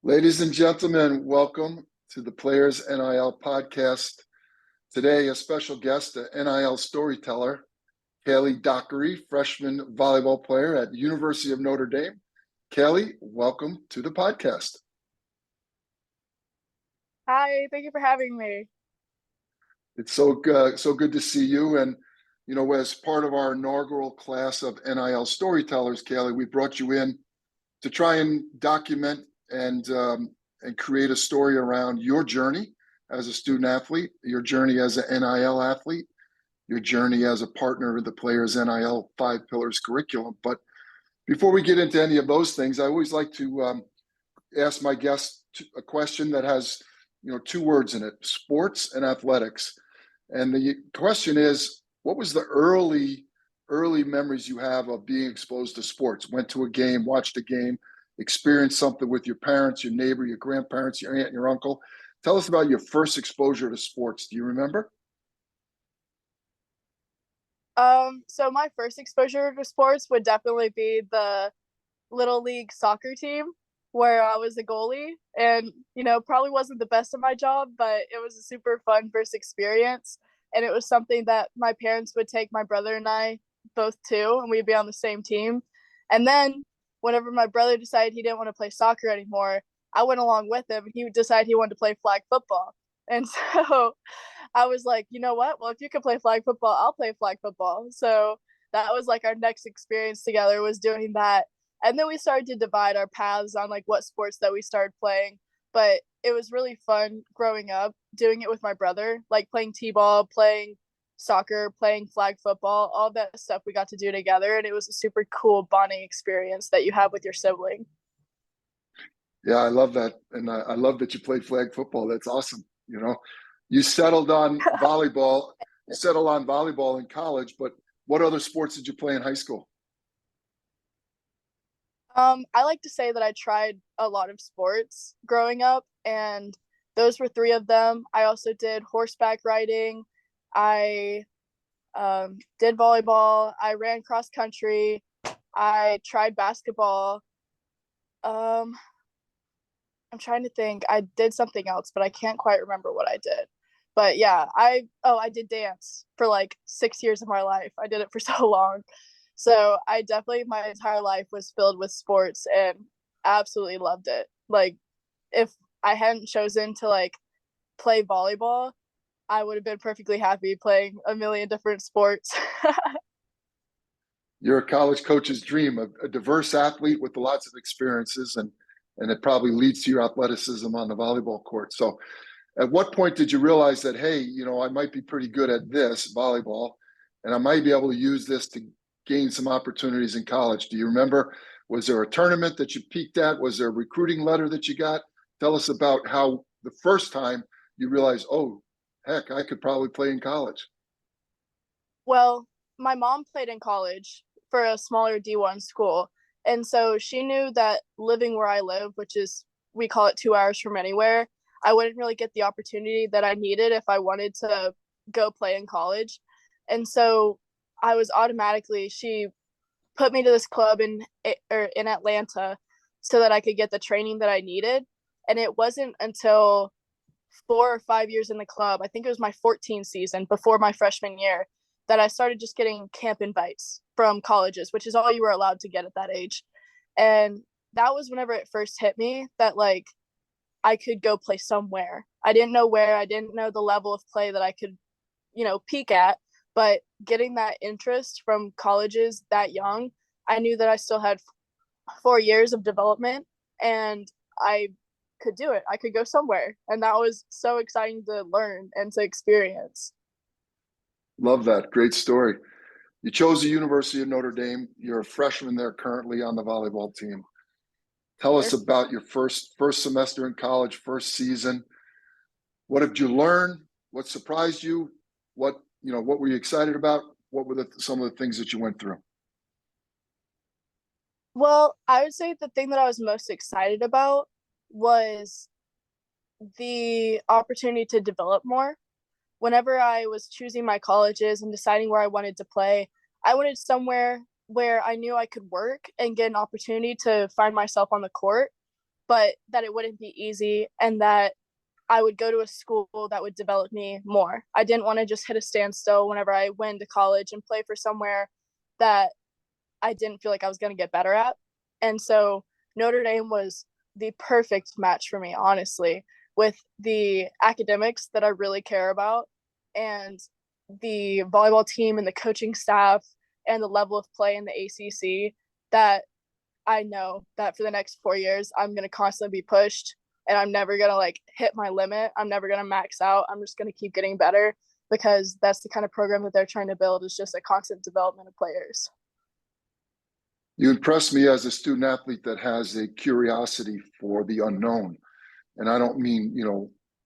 Ladies and gentlemen, welcome to the Players NIL podcast. Today, a special guest, the NIL storyteller, Kaylee Dockery, freshman volleyball player at University of Notre Dame. Kaylee, welcome to the podcast. Hi, thank you for having me. It's so good to see you. And, you know, as part of our inaugural class of NIL storytellers, Kaylee, we brought you in to try and document and create a story around your journey as a student athlete, your journey as an NIL athlete, your journey as a partner of the Players NIL 5 Pillars curriculum. But before we get into any of those things, I always like to ask my guests a question that has, two words in it: sports and athletics. And the question is, what was the early memories you have of being exposed to sports? Went to a game, watched a game, experienced something with your parents, your neighbor, your grandparents, your aunt, and your uncle. Tell us about your first exposure to sports. Do you remember? So my first exposure to sports would definitely be the little league soccer team where I was a goalie, and probably wasn't the best at my job, but it was a super fun first experience. And it was something that my parents would take my brother and I both to, and we'd be on the same team. And then whenever my brother decided he didn't want to play soccer anymore, I went along with him. He would decide he wanted to play flag football. And so I was like, you know what? Well, if you can play flag football, I'll play flag football. So that was like our next experience together, was doing that. And then we started to divide our paths on like what sports that we started playing. But it was really fun growing up, doing it with my brother, like playing t-ball, playing soccer, playing flag football, all that stuff we got to do together. And it was a super cool bonding experience that you have with your sibling. Yeah, I love that. And I love that you played flag football. That's awesome. You settled on volleyball. You settled on volleyball in college, but what other sports did you play in high school? I like to say that I tried a lot of sports growing up, and those were three of them. I also did horseback riding. I did volleyball. I ran cross country. I tried basketball. Um, I'm trying to think. I did something else, but I can't quite remember what I did. But yeah, I did dance for like 6 years of my life. I did it for so long. So I definitely, my entire life was filled with sports and absolutely loved it. Like, if I hadn't chosen to like play volleyball, I would have been perfectly happy playing a million different sports. You're a college coach's dream, a diverse athlete with lots of experiences, and it probably leads to your athleticism on the volleyball court. So at what point did you realize that, hey, I might be pretty good at this volleyball, and I might be able to use this to gain some opportunities in college? Do you remember, was there a tournament that you peaked at? Was there a recruiting letter that you got? Tell us about how the first time you realized, oh, heck, I could probably play in college. Well, my mom played in college for a smaller D1 school. And so she knew that living where I live, which is, we call it 2 hours from anywhere, I wouldn't really get the opportunity that I needed if I wanted to go play in college. And so I was automatically, she put me to this club in Atlanta so that I could get the training that I needed. And it wasn't until 4 or 5 years in the club, I think it was my 14th season before my freshman year, that I started just getting camp invites from colleges, which is all you were allowed to get at that age. And that was whenever it first hit me that like I could go play somewhere. I didn't know where, I didn't know the level of play that I could, peak at, but getting that interest from colleges that young, I knew that I still had 4 years of development and I could do it. I could go somewhere. And that was so exciting to learn and to experience. Love that. Great story. You chose the University of Notre Dame. You're a freshman there currently on the volleyball team. Tell us about your first semester in college, first season. What did you learn? What surprised you? What were you excited about? What were some of the things that you went through? Well, I would say the thing that I was most excited about was the opportunity to develop more. Whenever I was choosing my colleges and deciding where I wanted to play, I wanted somewhere where I knew I could work and get an opportunity to find myself on the court. but that it wouldn't be easy and that I would go to a school that would develop me more. I didn't want to just hit a standstill whenever I went to college and play for somewhere that I didn't feel like I was going to get better at. And so Notre Dame was the perfect match for me, honestly, with the academics that I really care about and the volleyball team and the coaching staff and the level of play in the ACC that I know that for the next 4 years, I'm going to constantly be pushed and I'm never going to like hit my limit. I'm never going to max out. I'm just going to keep getting better because that's the kind of program that they're trying to build is just a constant development of players. You impress me as a student athlete that has a curiosity for the unknown. And I don't mean,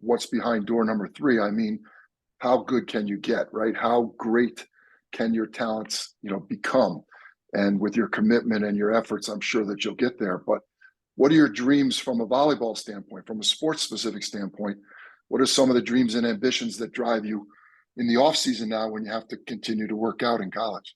what's behind door number 3. I mean, how good can you get, right? How great can your talents, become? And with your commitment and your efforts, I'm sure that you'll get there. But what are your dreams from a volleyball standpoint, from a sports specific standpoint? What are some of the dreams and ambitions that drive you in the off season now when you have to continue to work out in college?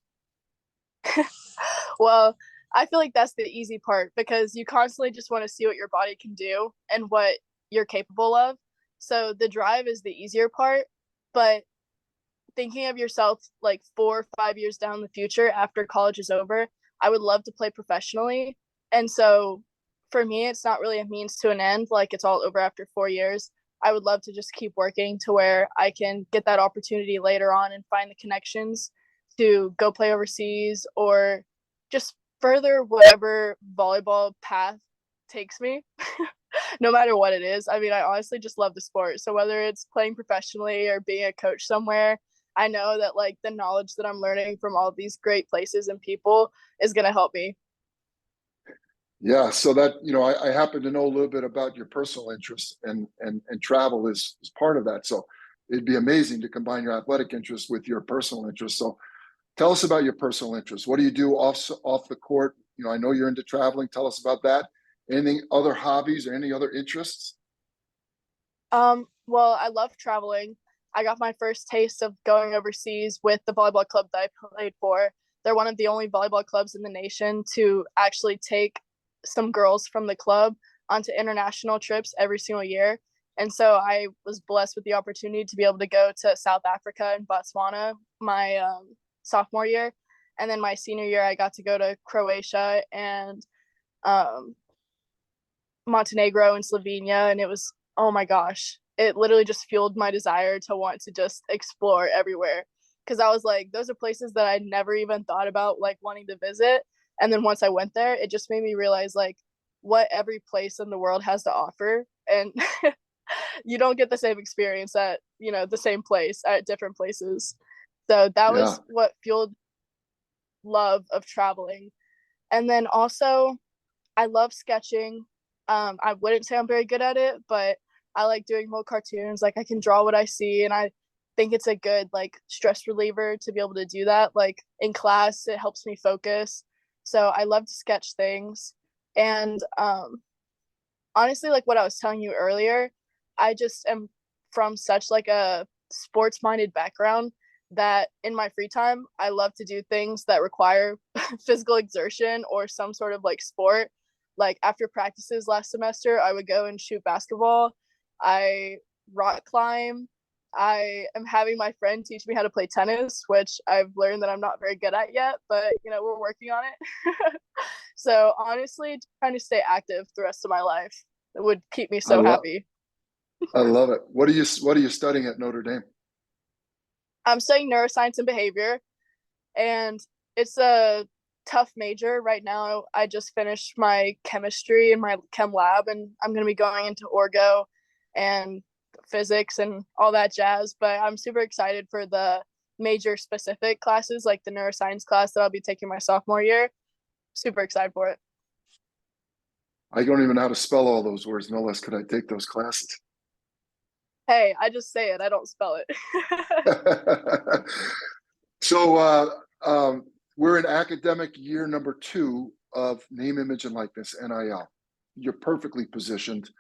Well, I feel like that's the easy part because you constantly just want to see what your body can do and what you're capable of. So the drive is the easier part, but thinking of yourself like 4 or 5 years down the future after college is over, I would love to play professionally. And so for me, it's not really a means to an end, like it's all over after 4 years. I would love to just keep working to where I can get that opportunity later on and find the connections to go play overseas or just further whatever volleyball path takes me, no matter what it is. I mean, I honestly just love the sport. So whether it's playing professionally or being a coach somewhere, I know that like the knowledge that I'm learning from all these great places and people is going to help me. Yeah, so that I happen to know a little bit about your personal interests, and travel is part of that. So it'd be amazing to combine your athletic interests with your personal interests. So tell us about your personal interests. What do you do off the court? I know you're into traveling. Tell us about that. Anything other hobbies or any other interests? Well, I love traveling. I got my first taste of going overseas with the volleyball club that I played for. They're one of the only volleyball clubs in the nation to actually take some girls from the club onto international trips every single year. And so I was blessed with the opportunity to be able to go to South Africa and Botswana my sophomore year. And then my senior year, I got to go to Croatia and um, Montenegro and Slovenia. And it was, oh my gosh, it literally just fueled my desire to want to just explore everywhere. Cause I was like, those are places that I never even thought about like wanting to visit. And then once I went there, it just made me realize like what every place in the world has to offer. And you don't get the same experience at, the same place at different places. So that Yeah. was what fueled love of traveling. And then also I love sketching. I wouldn't say I'm very good at it, but I like doing little cartoons. Like I can draw what I see, and I think it's a good like stress reliever to be able to do that. Like in class, it helps me focus. So I love to sketch things, and honestly, like what I was telling you earlier, I just am from such like a sports minded background that in my free time, I love to do things that require physical exertion or some sort of like sport. Like after practices last semester, I would go and shoot basketball. I rock climb. I am having my friend teach me how to play tennis, which I've learned that I'm not very good at yet, but we're working on it. So honestly, trying to stay active the rest of my life would keep me I so love happy. I love it. What are you studying at Notre Dame? I'm studying neuroscience and behavior, and it's a tough major right now. I just finished my chemistry in my chem lab, and I'm going to be going into orgo and physics and all that jazz. But I'm super excited for the major specific classes, like the neuroscience class that I'll be taking my sophomore year. Super excited for it. I don't even know how to spell all those words, no less could I take those classes. Hey, I just say it, I don't spell it. So we're in academic year number 2 of name, image, and likeness, NIL. You're perfectly positioned.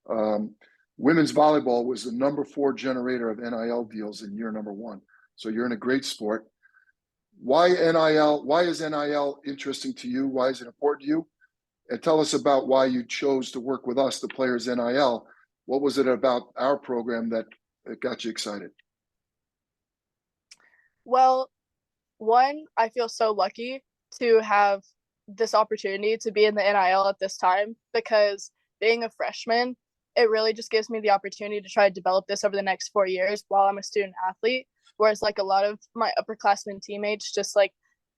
Um, Women's volleyball was the number 4 generator of NIL deals in year number 1. So you're in a great sport. Why NIL? Why is NIL interesting to you? Why is it important to you? and tell us about why you chose to work with us, the Players NIL. What was it about our program that got you excited? Well, one, I feel so lucky to have this opportunity to be in the NIL at this time, because being a freshman, it really just gives me the opportunity to try to develop this over the next 4 years while I'm a student athlete. Whereas like a lot of my upperclassmen teammates, just like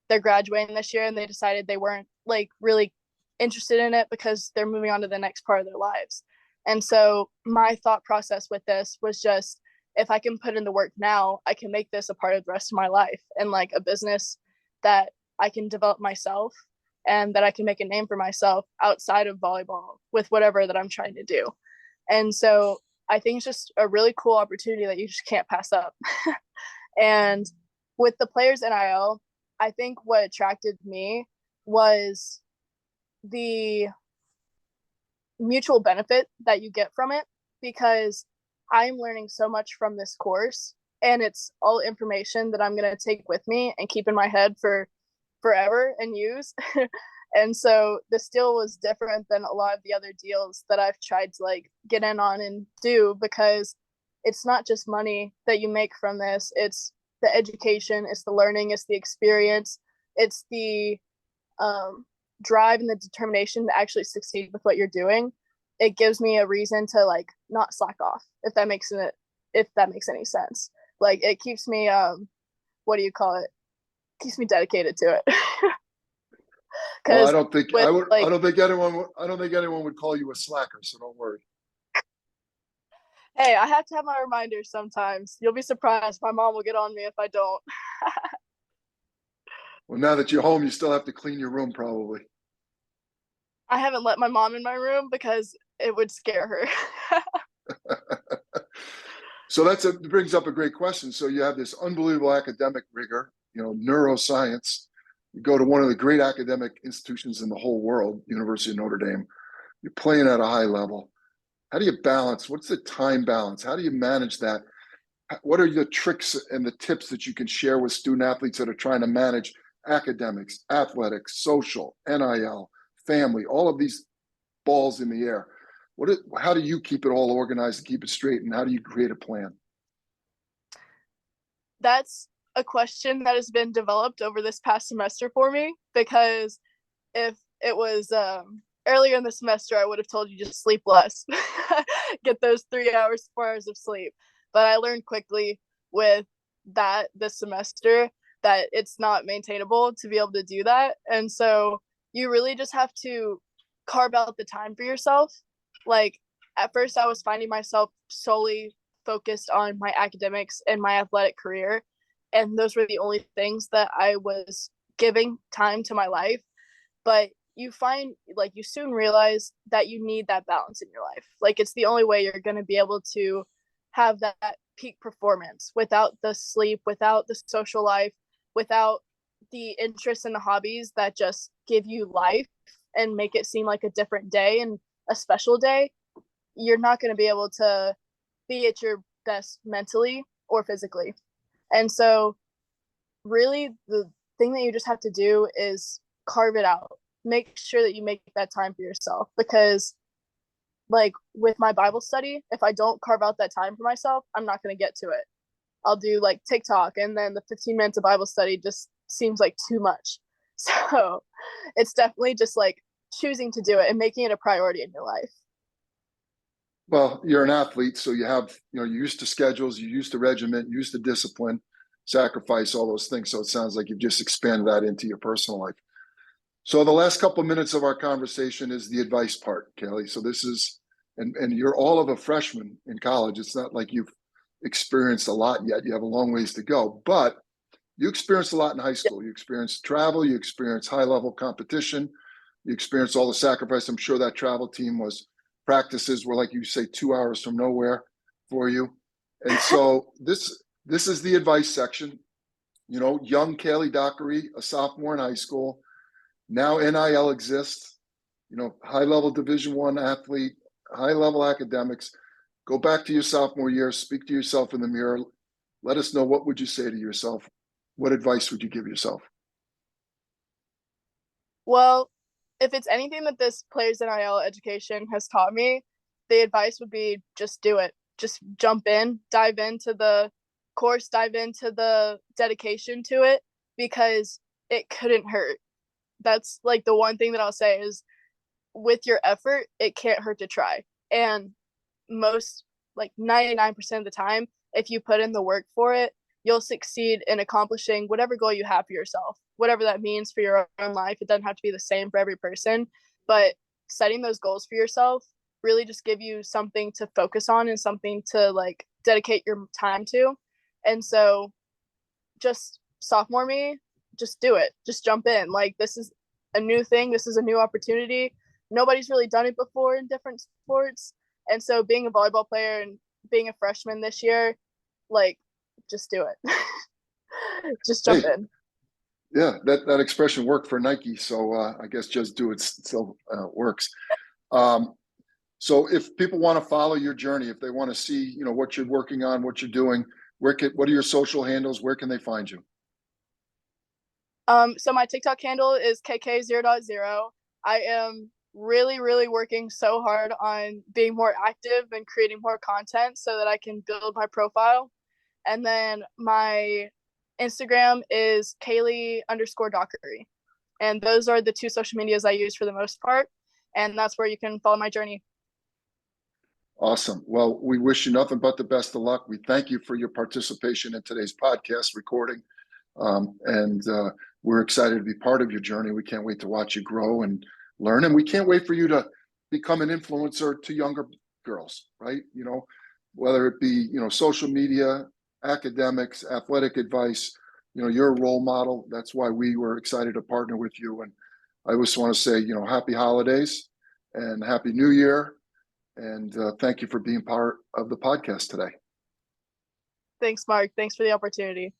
they're graduating this year and they decided they weren't like really interested in it because they're moving on to the next part of their lives. And so my thought process with this was just, if I can put in the work now, I can make this a part of the rest of my life, and like a business that I can develop myself and that I can make a name for myself outside of volleyball with whatever that I'm trying to do. And so I think it's just a really cool opportunity that you just can't pass up. And with the Players NIL, I think what attracted me was the mutual benefit that you get from it, because I'm learning so much from this course, and it's all information that I'm going to take with me and keep in my head for forever and use. And so this deal was different than a lot of the other deals that I've tried to like get in on and do, because it's not just money that you make from this. It's the education, it's the learning, it's the experience, it's the drive and the determination to actually succeed with what you're doing. It gives me a reason to like not slack off, if that makes any sense. Like it keeps me what do you call it? Keeps me dedicated to it. Well, I Because don't think with I don't think anyone would call you a slacker, so don't worry. hey, I have to have my reminders sometimes. You'll be surprised. My mom will get on me if I don't. Well, now that you're home, you still have to clean your room, probably. I haven't let my mom in my room because it would scare her. So that brings up a great question. So you have this unbelievable academic rigor, neuroscience. You go to one of the great academic institutions in the whole world, University of Notre Dame. You're playing at a high level. How do you balance? What's the time balance? How do you manage that? What are the tricks and the tips that you can share with student athletes that are trying to manage academics, athletics, social, NIL, family, all of these balls in the air? How do you keep it all organized and keep it straight? And how do you create a plan? That's a question that has been developed over this past semester for me, because if it was earlier in the semester, I would have told you just sleep less, get those 3 hours, 4 hours of sleep. But I learned quickly with that this semester that it's not maintainable to be able to do that. And so you really just have to carve out the time for yourself. Like at first, I was finding myself solely focused on my academics and my athletic career. And those were the only things that I was giving time to my life. But you find, like, you soon realize that you need that balance in your life. Like, it's the only way you're going to be able to have that peak performance without the sleep, without the social life, without the interests and the hobbies that just give you life and make it seem like a different day and a special day. You're not going to be able to be at your best mentally or physically. And so, really, the thing that you just have to do is carve it out. Make sure that you make that time for yourself, because like with my Bible study, if I don't carve out that time for myself, I'm not going to get to it. I'll do like TikTok, and then the 15 minutes of Bible study just seems like too much. So it's definitely just like choosing to do it and making it a priority in your life. Well, you're an athlete, so you're used to schedules, you're used to regiment, you're used to discipline, sacrifice, all those things. So it sounds like you've just expanded that into your personal life. So the last couple of minutes of our conversation is the advice part, Kelly. So this is, and you're all of a freshman in college. It's not like you've experienced a lot yet. You have a long ways to go, but you experienced a lot in high school. You experienced travel, you experienced high level competition, you experienced all the sacrifice. I'm sure that travel team practices were, like you say, 2 hours from nowhere for you. And so this is the advice section. Young Kaylee Dockery, a sophomore in high school. Now NIL exists, high level Division I athlete, high level academics. Go back to your sophomore year, speak to yourself in the mirror. Let us know, what would you say to yourself? What advice would you give yourself? Well, if it's anything that this players NIL education has taught me, the advice would be just do it. Just jump in, dive into the course, dive into the dedication to it, because it couldn't hurt. That's like the one thing that I'll say is, with your effort, it can't hurt to try. And most, like 99% of the time, if you put in the work for it, you'll succeed in accomplishing whatever goal you have for yourself, whatever that means for your own life. It doesn't have to be the same for every person, but setting those goals for yourself really just give you something to focus on and something to like dedicate your time to. And so just sophomore me, just do it. Just jump in. Like, this is a new thing. This is a new opportunity. Nobody's really done it before in different sports. And so being a volleyball player and being a freshman this year, like, just do it. Just jump in. Yeah, that expression worked for Nike. So I guess just do it still works. So if people want to follow your journey, if they want to see, what you're working on, what you're doing, what are your social handles? Where can they find you? So my TikTok handle is KK0.0. I am really, really working so hard on being more active and creating more content so that I can build my profile. And then my Instagram is Kaylee_Dockery. And those are the two social medias I use for the most part. And that's where you can follow my journey. Awesome. Well, we wish you nothing but the best of luck. We thank you for your participation in today's podcast recording. And we're excited to be part of your journey. We can't wait to watch you grow and learn. And we can't wait for you to become an influencer to younger girls, right? Whether it be, social media, academics, athletic advice, you're a role model. That's why we were excited to partner with you. And I just want to say, happy holidays and happy new year. And thank you for being part of the podcast today. Thanks, Mark. Thanks for the opportunity.